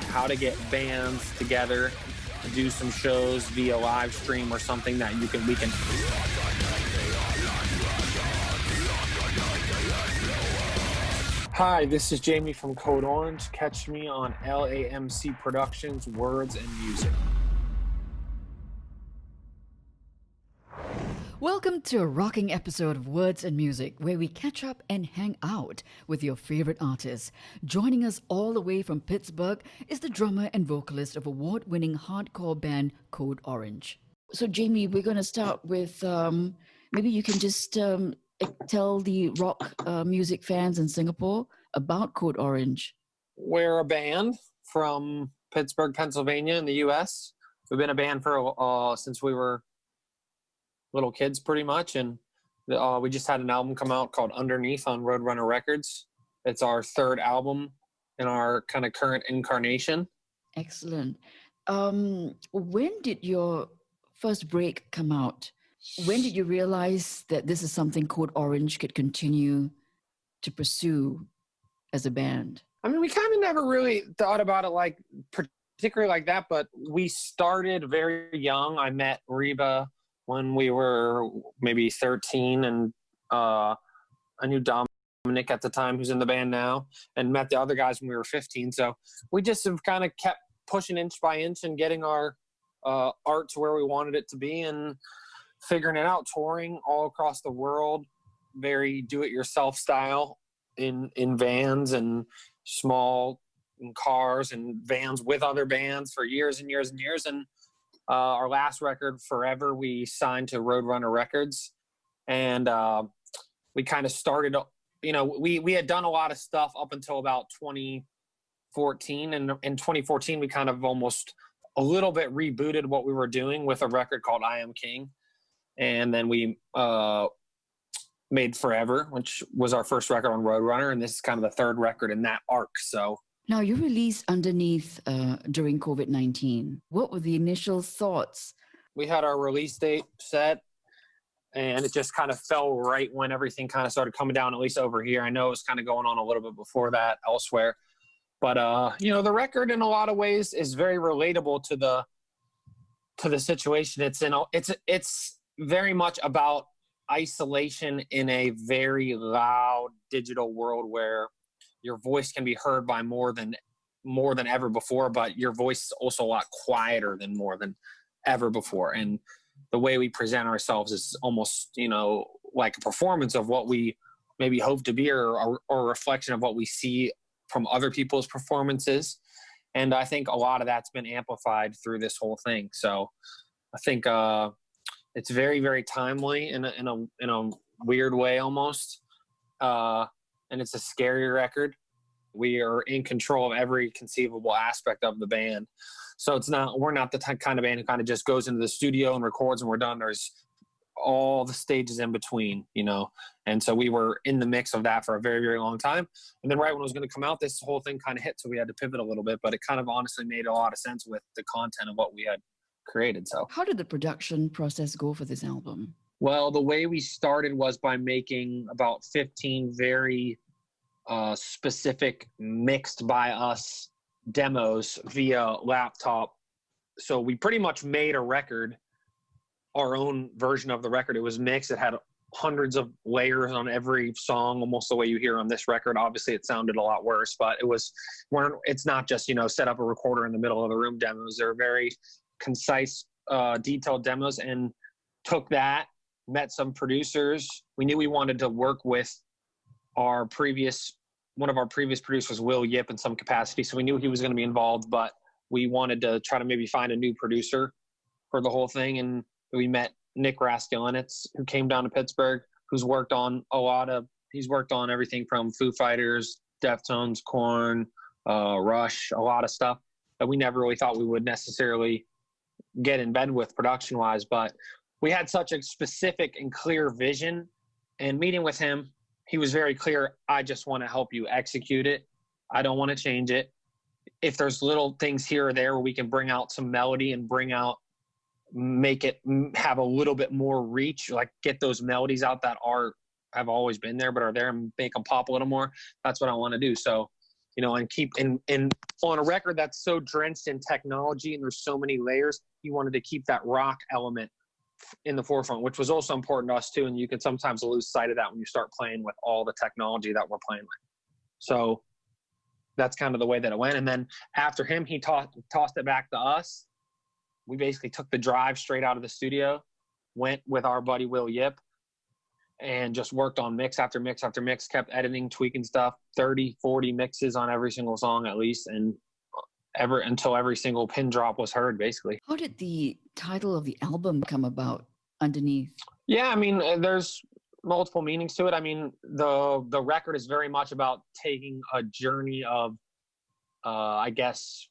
How to get bands together to do some shows via live stream or something that we can. Hi, this is Jami from Code Orange. Catch me on LAMC Productions, Words and Music. Welcome to a rocking episode of Words and Music, where we catch up and hang out with your favorite artists. Joining us all the way from Pittsburgh is the drummer and vocalist of award-winning hardcore band Code Orange. So, Jami, we're going to start with maybe you can just tell the rock music fans in Singapore about Code Orange. We're a band from Pittsburgh, Pennsylvania in the U.S. We've been a band for since we were little kids pretty much, and we just had an album come out called Underneath on Roadrunner Records. It's our third album in our kind of current incarnation. Excellent. When did your first break come out? When did you realize that this is something Code Orange could continue to pursue as a band? I mean, we kind of never really thought about it like particularly like that, but we started very young. I met Reba when we were maybe 13, and I knew Dominic at the time, who's in the band now, and met the other guys when we were 15. So we just have kind of kept pushing inch by inch and getting our art to where we wanted it to be and figuring it out, touring all across the world, very do-it-yourself style in vans and small cars and vans with other bands for years and years and years. And our last record, Forever, we signed to Roadrunner Records, and we kind of started, we had done a lot of stuff up until about 2014, and in 2014 we kind of almost a little bit rebooted what we were doing with a record called I Am King, and then we made Forever, which was our first record on Roadrunner, and this is kind of the third record in that arc. So now, you released Underneath during COVID-19. What were the initial thoughts? We had our release date set, and it just kind of fell right when everything kind of started coming down, at least over here. I know it was kind of going on a little bit before that elsewhere. But, the record in a lot of ways is very relatable to the situation. It's very much about isolation in a very loud digital world where your voice can be heard by more than ever before, but your voice is also a lot quieter than more than ever before. And the way we present ourselves is almost, like a performance of what we maybe hope to be, or a reflection of what we see from other people's performances. And I think a lot of that's been amplified through this whole thing. So I think it's very, very timely in a weird way almost. And it's a scary record. We are in control of every conceivable aspect of the band. So we're not the kind of band who kind of just goes into the studio and records and we're done. There's all the stages in between, And so we were in the mix of that for a very, very long time. And then right when it was going to come out, this whole thing kind of hit. So we had to pivot a little bit, but it kind of honestly made a lot of sense with the content of what we had created. So how did the production process go for this album? Well, the way we started was by making about 15 very specific, mixed by us demos via laptop. So we pretty much made a record, our own version of the record. It was mixed. It had hundreds of layers on every song, almost the way you hear on this record. Obviously, it sounded a lot worse, but it's not just, set up a recorder in the middle of the room demos. They're very concise, detailed demos, and took that, met some producers. We knew we wanted to work with one of our previous producers, Will Yip, in some capacity. So we knew he was going to be involved, but we wanted to try to maybe find a new producer for the whole thing. And we met Nick Raskulinecz, who came down to Pittsburgh, who's worked on everything from Foo Fighters, Deftones, Korn, Rush, a lot of stuff that we never really thought we would necessarily get in bed with production-wise. But we had such a specific and clear vision, and meeting with him, he was very clear. I just want to help you execute it. I don't want to change it. If there's little things here or there where we can bring out some melody and bring out make it have a little bit more reach, like get those melodies out that have always been there, but are there, and make them pop a little more. That's what I want to do. So, you know, and keep and on a record that's so drenched in technology and there's so many layers, you wanted to keep that rock element in the forefront, which was also important to us too. And you can sometimes lose sight of that when you start playing with all the technology that we're playing with. So that's kind of the way that it went. And then after him, he tossed it back to us. We basically took the drive straight out of the studio, went with our buddy Will Yip, and just worked on mix after mix after mix, kept editing, tweaking stuff, 30, 40 mixes on every single song at least, and until every single pin drop was heard, basically. How did the title of the album come about, Underneath? Yeah, I mean, there's multiple meanings to it. I mean, the record is very much about taking a journey of, I guess,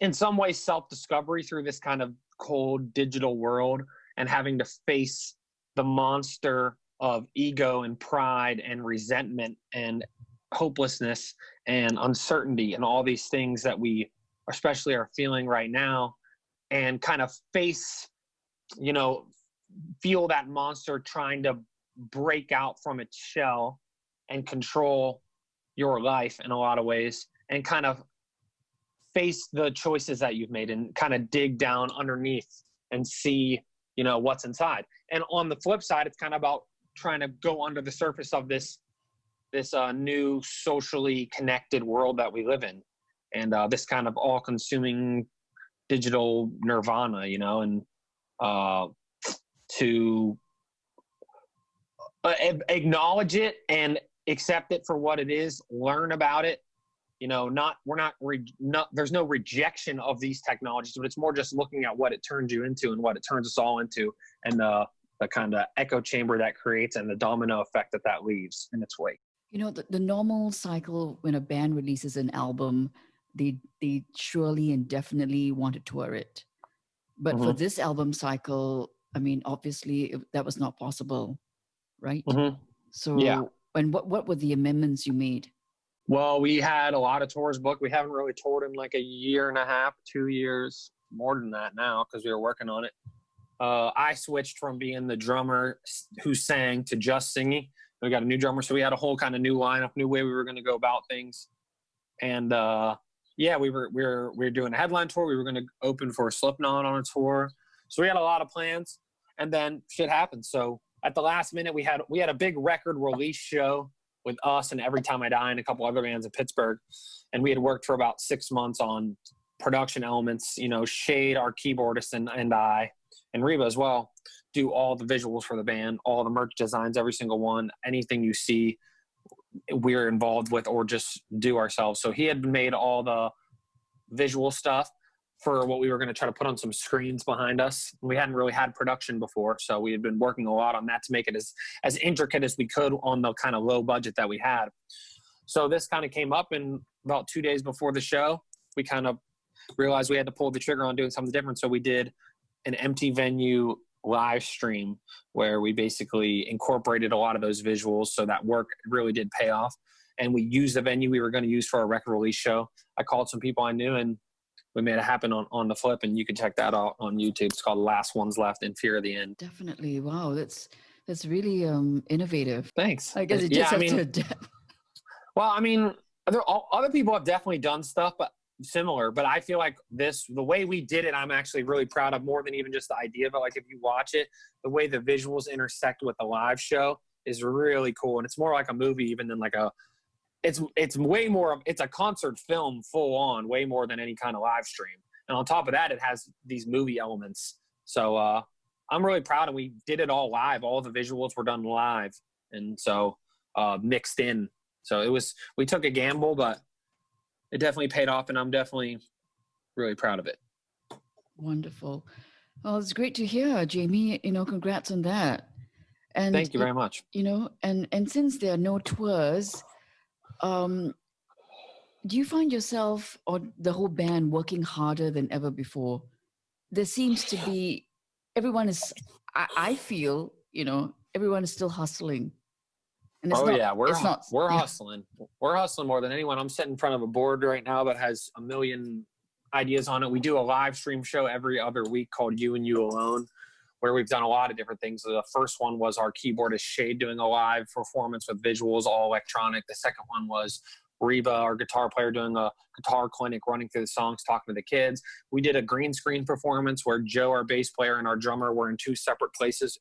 in some ways self-discovery through this kind of cold digital world, and having to face the monster of ego and pride and resentment and hopelessness and uncertainty and all these things that we especially are feeling right now, and kind of face, you know, feel that monster trying to break out from its shell and control your life in a lot of ways, and kind of face the choices that you've made and kind of dig down underneath and see, you know, what's inside. And on the flip side, it's kind of about trying to go under the surface of this new socially connected world that we live in, and this kind of all-consuming digital nirvana, you know, and to acknowledge it and accept it for what it is, learn about it. You know, there's no rejection of these technologies, but it's more just looking at what it turns you into and what it turns us all into, and the kind of echo chamber that creates and the domino effect that leaves in its wake. You know, the normal cycle when a band releases an album, they surely and definitely want to tour it. But for this album cycle, I mean, obviously that was not possible, right? So, yeah. And what were the amendments you made? Well, we had a lot of tours booked. We haven't really toured in like a year and a half, 2 years, more than that now, because we were working on it. I switched from being the drummer who sang to just singing. We got a new drummer, so we had a whole kind of new lineup, new way we were going to go about things. And yeah, we were doing a headline tour. We were going to open for Slipknot on a tour. So we had a lot of plans, and then shit happened. So at the last minute, we had a big record release show with us and Every Time I Die and a couple other bands in Pittsburgh. And we had worked for about 6 months on production elements, you know, Shade, our keyboardist, and I, and Reba as well, do all the visuals for the band, all the merch designs, every single one, anything you see we're involved with or just do ourselves. So he had made all the visual stuff for what we were going to try to put on some screens behind us. We hadn't really had production before, so we had been working a lot on that to make it as intricate as we could on the kind of low budget that we had. So this kind of came up, and about 2 days before the show, we kind of realized we had to pull the trigger on doing something different. So we did an empty venue live stream where we basically incorporated a lot of those visuals, so that work really did pay off. And we used the venue we were going to use for our record release show. I called some people I knew, and we made it happen on the flip, and you can check that out on YouTube. It's called Last Ones Left in Fear of the End. Definitely. Wow, that's really innovative. Thanks. I guess it just has to adapt. Well, I mean, other people have definitely done stuff but similar, but I feel like the way we did it, I'm actually really proud of, more than even just the idea of it. Like, if you watch it, the way the visuals intersect with the live show is really cool, and it's more like a movie even than like it's way more of, it's a concert film full on, way more than any kind of live stream. And on top of that, it has these movie elements. So I'm really proud, and we did it all live. All the visuals were done live, and so mixed in. So we took a gamble, but it definitely paid off, and I'm definitely really proud of it. Wonderful. Well, it's great to hear, Jami. You know, congrats on that. And thank you very much. You know, and since there are no tours, do you find yourself or the whole band working harder than ever before? There seems to be, I feel, you know, everyone is still hustling. And we're hustling. We're hustling more than anyone. I'm sitting in front of a board right now that has 1 million ideas on it. We do a live stream show every other week called You and You Alone, where we've done a lot of different things. The first one was our keyboardist Shade doing a live performance with visuals, all electronic. The second one was Reba, our guitar player, doing a guitar clinic, running through the songs, talking to the kids. We did a green screen performance where Joe, our bass player, and our drummer were in two separate places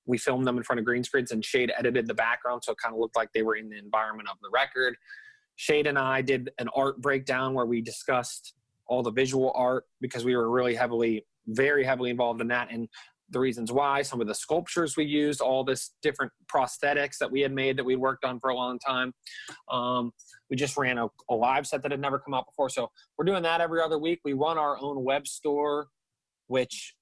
we filmed them in front of green screens, and Shade edited the background so it kind of looked like they were in the environment of the record. Shade and I did an art breakdown where we discussed all the visual art because we were really very heavily involved in that, and the reasons why, some of the sculptures we used, all this different prosthetics that we had made that we worked on for a long time. We just ran a live set that had never come out before. So we're doing that every other week. We run our own web store, which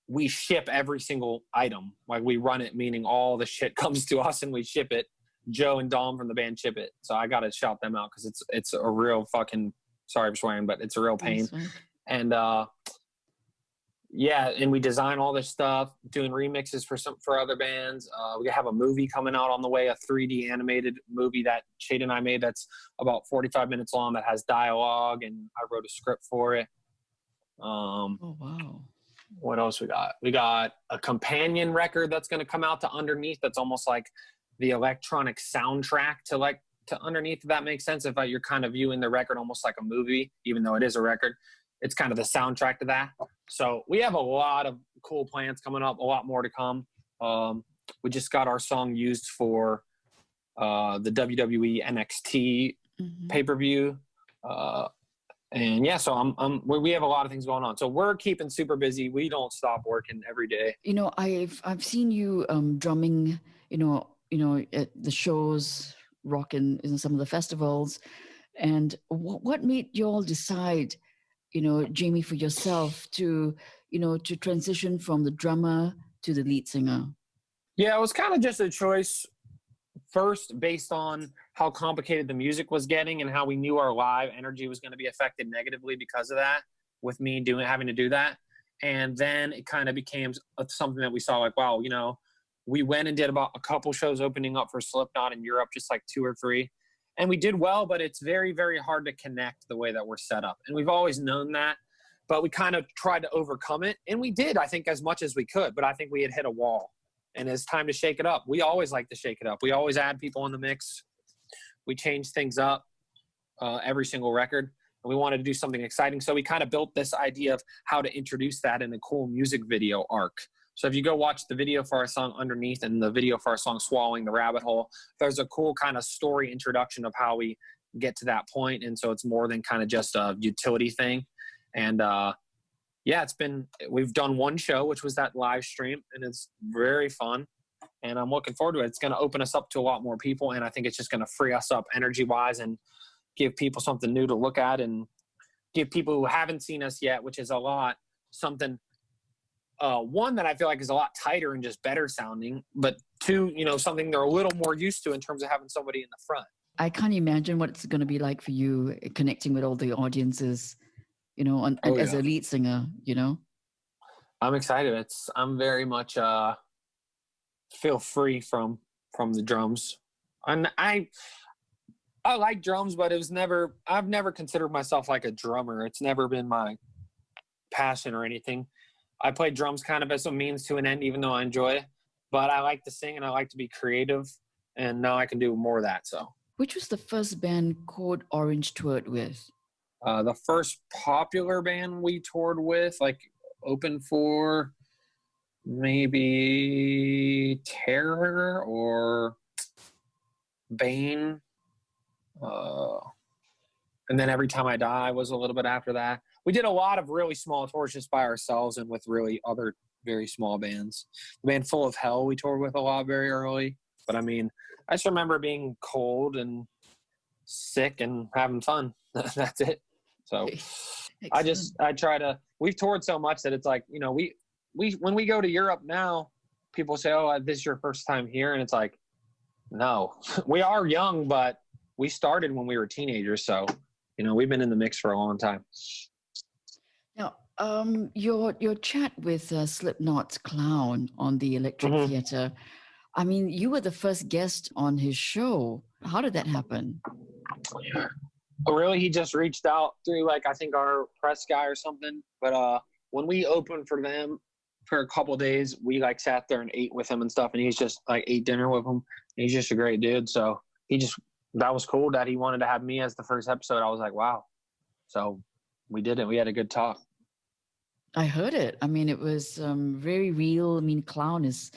we ship every single item. Like we run it, meaning all the shit comes to us and we ship it. Joe and Dom from the band ship it. So I got to shout them out because it's a real fucking, sorry for swearing, but it's a real pain. And, yeah, and we design all this stuff, doing remixes for other bands. We have a movie coming out on the way, a 3D animated movie that Shade and I made that's about 45 minutes long that has dialogue, and I wrote a script for it. Oh, wow. What else we got? We got a companion record that's going to come out to Underneath that's almost like the electronic soundtrack to Underneath, if that makes sense. If you're kind of viewing the record almost like a movie, even though it is a record, it's kind of the soundtrack to that. So we have a lot of cool plans coming up, a lot more to come. We just got our song used for the WWE NXT pay-per-view. And yeah, so we have a lot of things going on. So we're keeping super busy. We don't stop working every day. You know, I've seen you drumming, you know, at the shows, rocking in some of the festivals. And what made you all decide, you know, Jami, for yourself to transition from the drummer to the lead singer? Yeah, it was kind of just a choice first based on how complicated the music was getting and how we knew our live energy was going to be affected negatively because of that, with me having to do that. And then it kind of became something that we saw like, wow, you know, we went and did about a couple shows opening up for Slipknot in Europe, just like 2 or 3. And we did well, but it's very, very hard to connect the way that we're set up. And we've always known that, but we kind of tried to overcome it. And we did, I think, as much as we could, but I think we had hit a wall. And it's time to shake it up. We always like to shake it up. We always add people in the mix. We change things up every single record. And we wanted to do something exciting. So we kind of built this idea of how to introduce that in a cool music video arc. So if you go watch the video for our song Underneath and the video for our song Swallowing the Rabbit Hole, there's a cool kind of story introduction of how we get to that point. And so it's more than kind of just a utility thing. And yeah, we've done one show, which was that live stream, and it's very fun. And I'm looking forward to it. It's going to open us up to a lot more people. And I think it's just going to free us up energy wise and give people something new to look at, and give people who haven't seen us yet, which is a lot, something, one that I feel like is a lot tighter and just better sounding, but 2, you know, something they're a little more used to in terms of having somebody in the front. I can't imagine what it's going to be like for you connecting with all the audiences, you know, as a lead singer, you know. I'm excited. I'm very much feel free from the drums. And I like drums, but I've never considered myself like a drummer. It's never been my passion or anything. I play drums kind of as a means to an end, even though I enjoy it. But I like to sing and I like to be creative, and now I can do more of that. So, which was the first band Code Orange toured with? The first popular band we toured with, like open for, maybe Terror or Bane. And then Every Time I Die was a little bit after that. We did a lot of really small tours just by ourselves and with really other very small bands. The band Full of Hell we toured with a lot very early. But I mean, I just remember being cold and sick and having fun. That's it. So we've toured so much that it's like, you know, we when we go to Europe now, people say, oh, this is your first time here. And it's like, no, we are young, but we started when we were teenagers. So, you know, we've been in the mix for a long time. Now, your chat with Slipknot's Clown on the Electric Theatre, I mean, you were the first guest on his show. How did that happen? Oh, really? He just reached out through like I think our press guy or something. But when we opened for them for a couple of days, we like sat there and ate with him and stuff, and he's just like ate dinner with him. He's just a great dude. So that was cool that he wanted to have me as the first episode. I was like, wow. So we did it. We had a good talk. I heard it. I mean, it was very real. I mean, Clown is,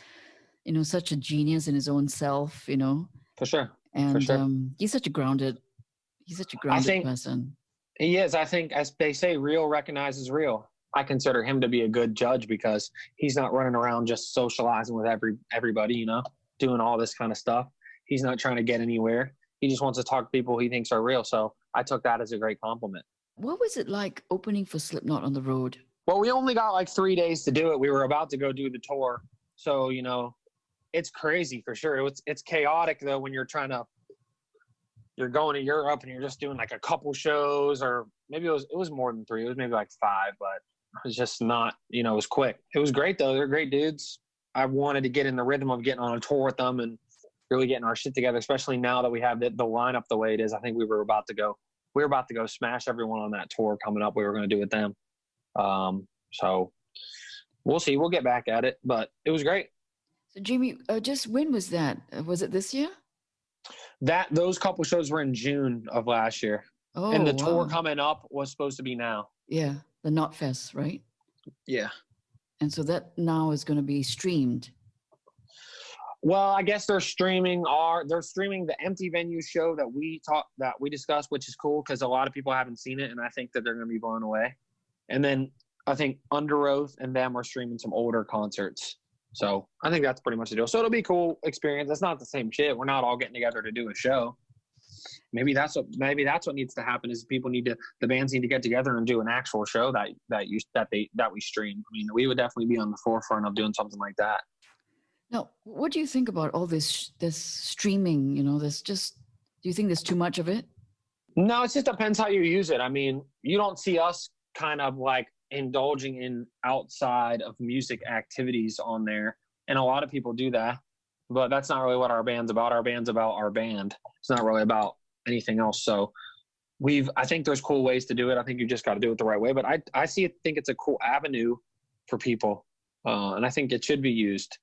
such a genius in his own self, For sure. And For sure. he's such a grounded person. He is. I think, as they say, real recognizes real. I consider him to be a good judge because he's not running around just socializing with everybody, doing all this kind of stuff. He's not trying to get anywhere. He just wants to talk to people he thinks are real. So I took that as a great compliment. What was it like opening for Slipknot on the road? Well, we only got like 3 days to do it. We were about to go do the tour. So, it's crazy for sure. It's chaotic though when you're going to Europe and you're just doing like a couple shows, or maybe it was more than 3. It was maybe like 5, but it was just not, it was quick. It was great though. They're great dudes. I wanted to get in the rhythm of getting on a tour with them and really getting our shit together, especially now that we have the lineup the way it is. I think we were about to go smash everyone on that tour coming up. We were going to do with them. So we'll see. We'll get back at it, but it was great. So Jami, just when was that? Was it this year? Those couple shows were in June of last year. Oh, and the wow. tour coming up was supposed to be now. Yeah, the Knot Fest, right? Yeah. And so that now is going to be streamed. Well, I guess they're streaming the Empty Venue show that we discussed, which is cool because a lot of people haven't seen it, and I think that they're going to be blown away. And then I think Under Oath and them are streaming some older concerts. So I think that's pretty much the deal. So it'll be a cool experience. It's not the same shit. We're not all getting together to do a show. Maybe that's what needs to happen is the bands need to get together and do an actual show that we stream. I mean, we would definitely be on the forefront of doing something like that. Now, what do you think about all this streaming? Do you think there's too much of it? No, it just depends how you use it. I mean, you don't see us kind of like indulging in outside of music activities on there. And a lot of people do that, but that's not really what our band's about. Our band's about our band. It's not really about anything else. So I think there's cool ways to do it. I think you just got to do it the right way, but I think it's a cool avenue for people. And I think it should be used.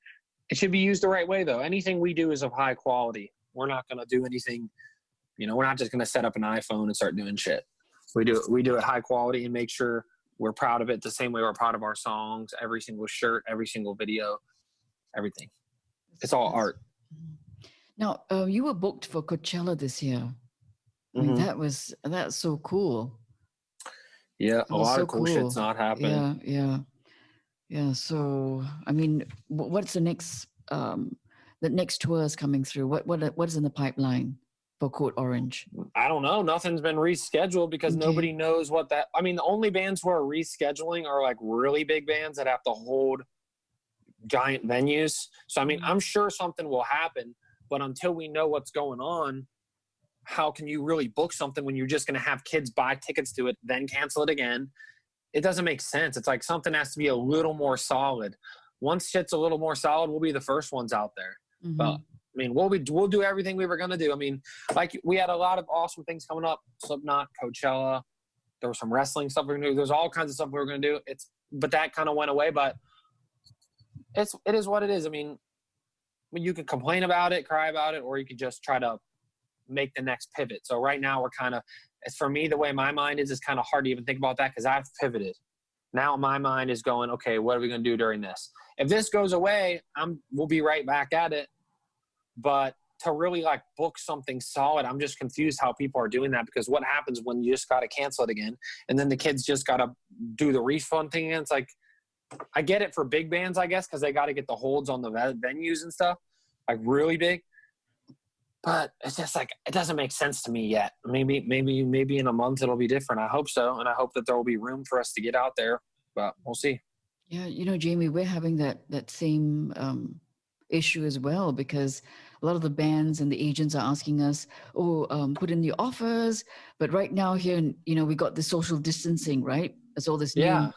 It should be used the right way though. Anything we do is of high quality. We're not going to do anything, we're not just going to set up an iPhone and start doing shit. We do it high quality and make sure we're proud of it the same way we're proud of our songs, every single shirt, every single video, everything. It's all art. Now, you were booked for Coachella this year. I mean, that's so cool. Yeah, a lot of cool shit's not happening. Yeah. So, I mean, what's the next tour is coming through? What is in the pipeline for Code Orange? I don't know. Nothing's been rescheduled because nobody knows what that. I mean, the only bands who are rescheduling are like really big bands that have to hold giant venues. So, I mean, I'm sure something will happen, but until we know what's going on, how can you really book something when you're just going to have kids buy tickets to it, then cancel it again? It doesn't make sense. It's like something has to be a little more solid. Once shit's a little more solid, we'll be the first ones out there. Mm-hmm. But I mean, we'll do everything we were going to do. I mean, like we had a lot of awesome things coming up. Slipknot, Coachella. There was some wrestling stuff we were going to do. There's all kinds of stuff we were going to do. But that kind of went away. But it is what it is. I mean, you could complain about it, cry about it, or you could just try to make the next pivot. So right now we're kind of, for me, the way my mind is kind of hard to even think about that because I've pivoted. Now my mind is going, okay, what are we going to do during this? If this goes away, we'll be right back at it. But to really like book something solid, I'm just confused how people are doing that because what happens when you just got to cancel it again and then the kids just got to do the refund thing again? It's like, I get it for big bands, I guess, because they got to get the holds on the venues and stuff, like really big. But it's just like, it doesn't make sense to me yet. Maybe in a month it'll be different. I hope so. And I hope that there will be room for us to get out there, but we'll see. Yeah. Jami, we're having that same issue as well, because a lot of the bands and the agents are asking us, put in the offers. But right now here, we got the social distancing, right? It's all this new.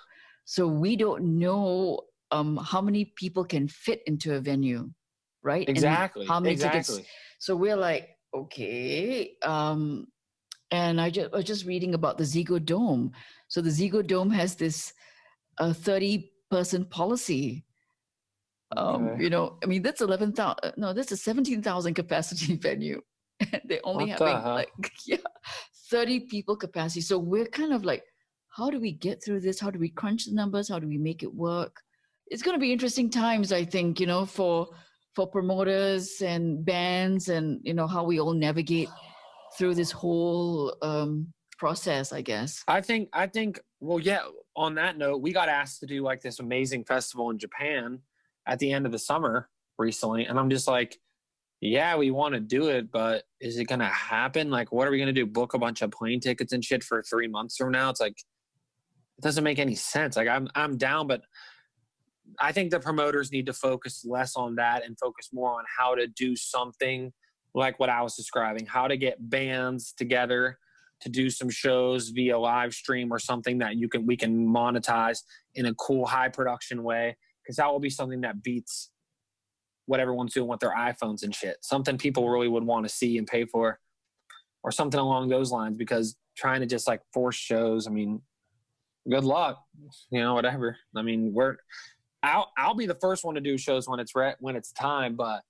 So we don't know how many people can fit into a venue, right? Exactly. And how many exactly. tickets. So we're like, okay, And I was just reading about the Zigo Dome. So the Zigo Dome has this 30-person policy. Okay. I mean, that's 11,000. No, that's a 17,000 capacity venue. They're only What the having hell? 30 people capacity. So we're kind of like, how do we get through this? How do we crunch the numbers? How do we make it work? It's going to be interesting times, I think, for promoters and bands, and how we all navigate through this whole process, I guess. I think. Well, yeah. On that note, we got asked to do like this amazing festival in Japan at the end of the summer recently, and I'm just like, yeah, we want to do it, but is it gonna happen? Like, what are we gonna do? Book a bunch of plane tickets and shit for 3 months from now? It's like, it doesn't make any sense. Like, I'm down, but I think the promoters need to focus less on that and focus more on how to do something like what I was describing, how to get bands together to do some shows via live stream or something that we can monetize in a cool high production way, because that will be something that beats what everyone's doing with their iPhones and shit. Something people really would want to see and pay for, or something along those lines, because trying to just like force shows, I mean, good luck, whatever. I mean, I'll be the first one to do shows when it's time, but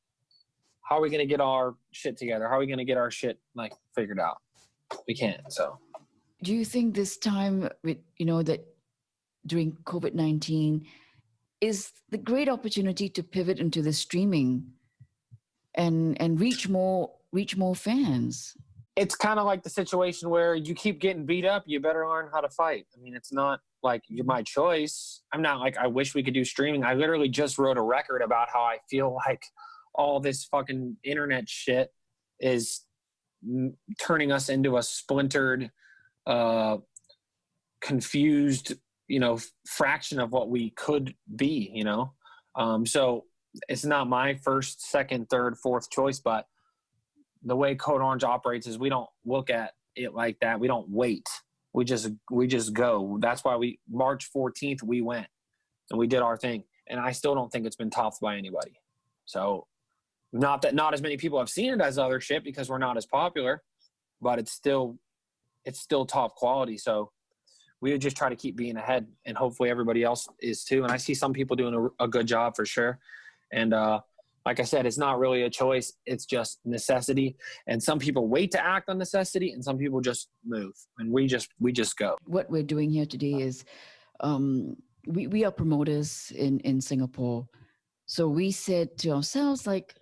how are we going to get our shit together? How are we going to get our shit like figured out? We can't. So do you think this time with, that during COVID-19 is the great opportunity to pivot into the streaming and reach more fans? It's kind of like the situation where you keep getting beat up, you better learn how to fight. I mean, it's not like you're my choice. I'm not like, I wish we could do streaming. I literally just wrote a record about how I feel like all this fucking internet shit is turning us into a splintered, confused, fraction of what we could be, so it's not my first, second, third, fourth choice, but the way Code Orange operates is we don't look at it like that. We don't wait. We just go. That's why March 14th, we went and we did our thing. And I still don't think it's been topped by anybody. So not as many people have seen it as other shit because we're not as popular, but it's still top quality. So we would just try to keep being ahead, and hopefully everybody else is too. And I see some people doing a good job for sure. And like I said, it's not really a choice. It's just necessity. And some people wait to act on necessity, and some people just move. And we just go. What we're doing here today is we are promoters in Singapore. So we said to ourselves, like,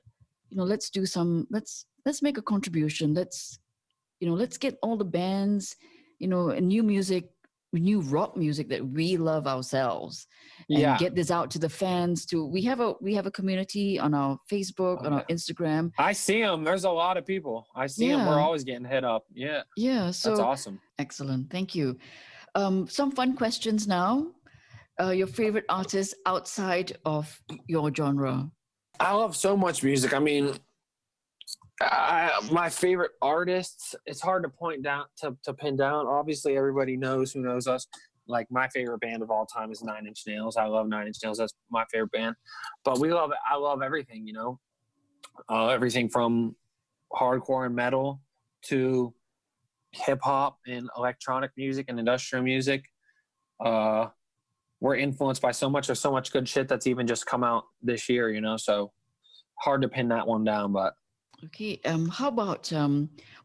let's make a contribution. Let's get all the bands, new music, new rock music that we love ourselves, and get this out to the fans. We have a community on our Facebook, on our Instagram. I see them. There's a lot of people. I see them. We're always getting hit up. Yeah. So that's awesome. Excellent. Thank you. Some fun questions now. Your favorite artist outside of your genre? I love so much music. I mean, my favorite artists, it's hard to point down to pin down. Obviously, everybody knows who knows us. Like, my favorite band of all time is 9 Inch Nails. I love 9 Inch Nails. That's my favorite band. But I love everything, everything from hardcore and metal to hip hop and electronic music and industrial music. We're influenced by so much. There's so much good shit that's even just come out this year, so hard to pin that one down, but. Okay. How about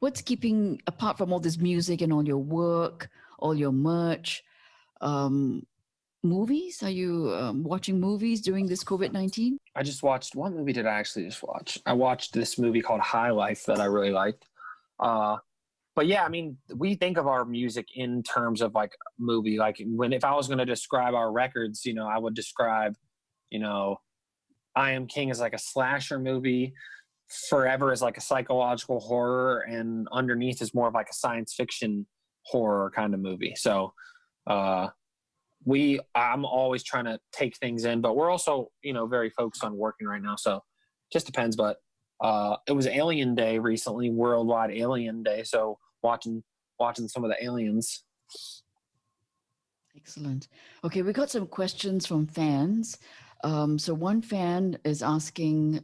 what's keeping, apart from all this music and all your work, all your merch, movies? Are you watching movies during this COVID-19? I just watched, what movie did I actually just watch? I watched this movie called High Life that I really liked. But yeah, I mean, we think of our music in terms of like movie. Like, if I was going to describe our records, I would describe, I Am King as like a slasher movie. Forever is like a psychological horror, and Underneath is more of like a science fiction horror kind of movie. So I'm always trying to take things in, but we're also, very focused on working right now. So just depends. But it was Alien Day recently, Worldwide Alien Day. So watching some of the aliens. Excellent. Okay, we got some questions from fans. So one fan is asking,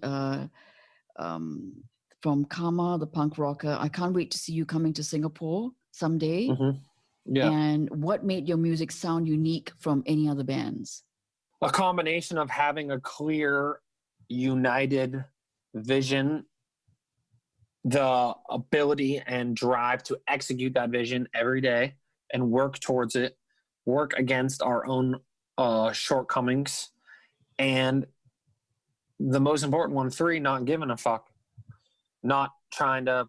from Karma, the punk rocker, I can't wait to see you coming to Singapore. someday. Yeah. And what made your music sound unique from any other bands? A combination of having a clear, united vision, the ability and drive to execute that vision every day and work towards it, work against our own shortcomings, and the most important one, 3, not giving a fuck, not trying to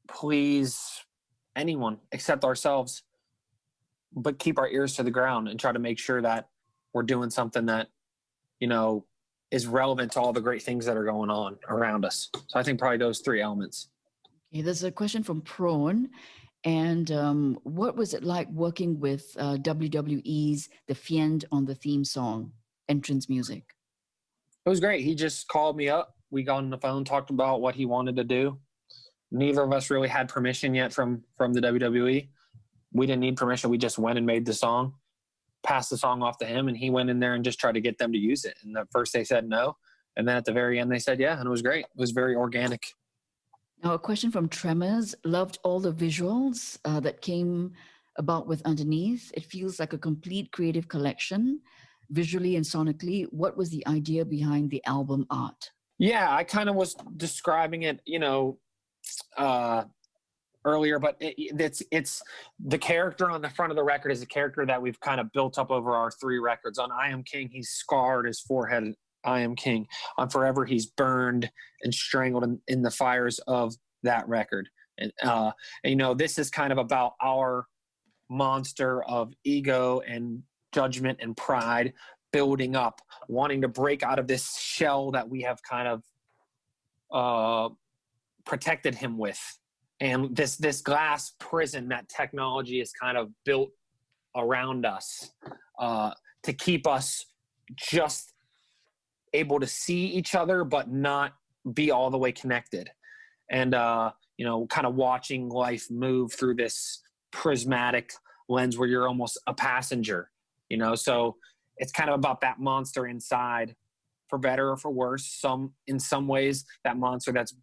please anyone except ourselves, but keep our ears to the ground and try to make sure that we're doing something that, you know, is relevant to all the great things that are going on around us. So I think probably those 3 elements. Okay, there's a question from Prone. And what was it like working with WWE's The Fiend on the theme song, entrance music? It was great. He just called me up. We got on the phone, talked about what he wanted to do. Neither of us really had permission yet from the WWE. We didn't need permission. We just went and made the song, passed the song off to him, and he went in there and just tried to get them to use it. And at first they said no. And then at the very end they said yeah, and it was great. It was very organic. Now, a question from Tremors. Loved all the visuals that came about with Underneath. It feels like a complete creative collection, visually and sonically. What was the idea behind the album art? Yeah, I kind of was describing it, you know, earlier, but it's the character on the front of the record is a character that we've kind of built up over our 3 records. On I Am King, he's scarred his forehead. I Am King. On Forever, he's burned and strangled in the fires of that record. And, you know, this is kind of about our monster of ego and judgment and pride building up, wanting to break out of this shell that we have kind of protected him with. And this glass prison that technology is kind of built around us to keep us just able to see each other but not be all the way connected. And you know, kind of watching life move through this prismatic lens where you're almost a passenger, you know. So it's kind of about that monster inside, for better or for worse. In some ways, that monster that's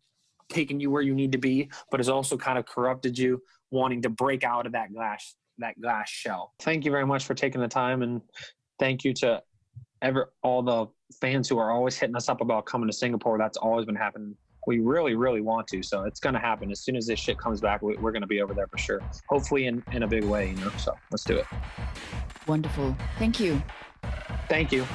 taken you where you need to be, but has also kind of corrupted you, wanting to break out of that glass shell. Thank you very much for taking the time, and thank you to all the fans who are always hitting us up about coming to Singapore. That's always been happening. We really, really want to, so it's going to happen. As soon as this shit comes back, we're going to be over there for sure. Hopefully in a big way, you know, so let's do it. Wonderful. Thank you. Thank you.